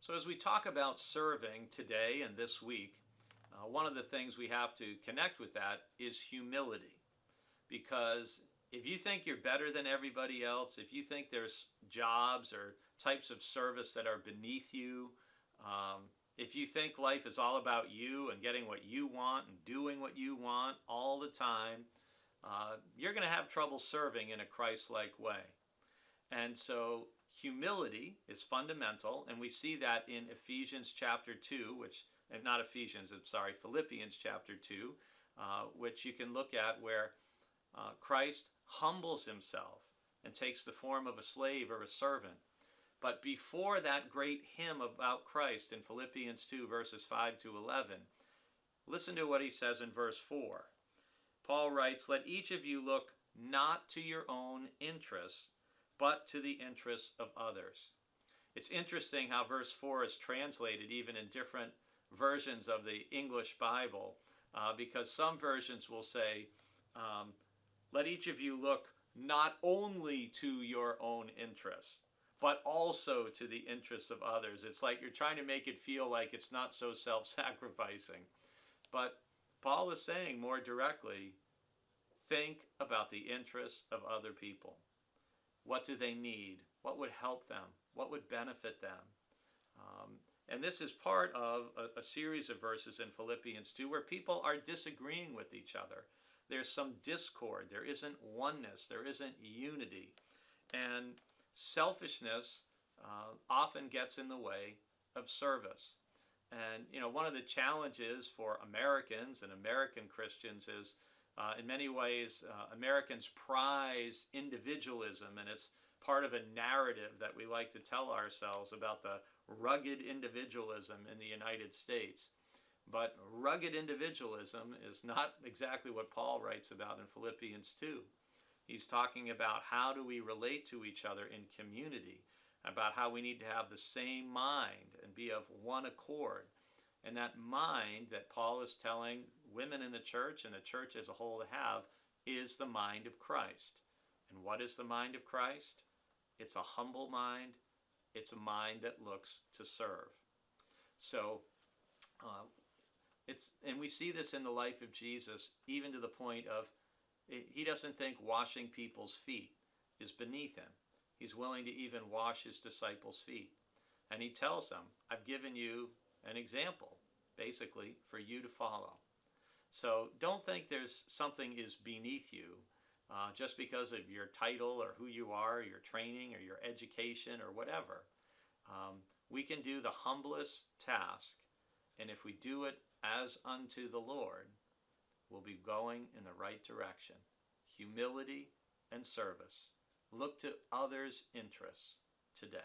So as we talk about serving today and this week, one of the things we have to connect with that is humility. Because if you think you're better than everybody else, if you think there's jobs or types of service that are beneath you, if you think life is all about you and getting what you want and doing what you want all the time, you're going to have trouble serving in a Christ-like way. And so humility is fundamental, and we see that in Ephesians chapter 2, Philippians chapter 2, which you can look at where Christ humbles himself and takes the form of a slave or a servant. But before that great hymn about Christ in Philippians 2, verses 5 to 11, listen to what he says in verse 4. Paul writes, "Let each of you look not to your own interests, but to the interests of others." It's interesting how verse 4 is translated even in different versions of the English Bible, because some versions will say, let each of you look not only to your own interests, but also to the interests of others. It's like you're trying to make it feel like it's not so self-sacrificing. But Paul is saying more directly, think about the interests of other people. What do they need? What would help them? What would benefit them? And this is part of a series of verses in Philippians 2 where people are disagreeing with each other. There's some discord. There isn't oneness. There isn't unity. And selfishness often gets in the way of service. And, one of the challenges for Americans and American Christians is, in many ways, Americans prize individualism, and it's part of a narrative that we like to tell ourselves about the rugged individualism in the United States. But rugged individualism is not exactly what Paul writes about in Philippians 2. He's talking about how do we relate to each other in community, about how we need to have the same mind and be of one accord. And that mind that Paul is telling women in the church and the church as a whole to have is the mind of Christ. And what is the mind of Christ? It's a humble mind. It's a mind that looks to serve. So, and we see this in the life of Jesus, even to the point of he doesn't think washing people's feet is beneath him. He's willing to even wash his disciples' feet. And he tells them, I've given you an example, basically, for you to follow. So don't think there's something is beneath you just because of your title or who you are, your training or your education or whatever. We can do the humblest task, and if we do it as unto the Lord, we'll be going in the right direction. Humility and service. Look to others' interests today.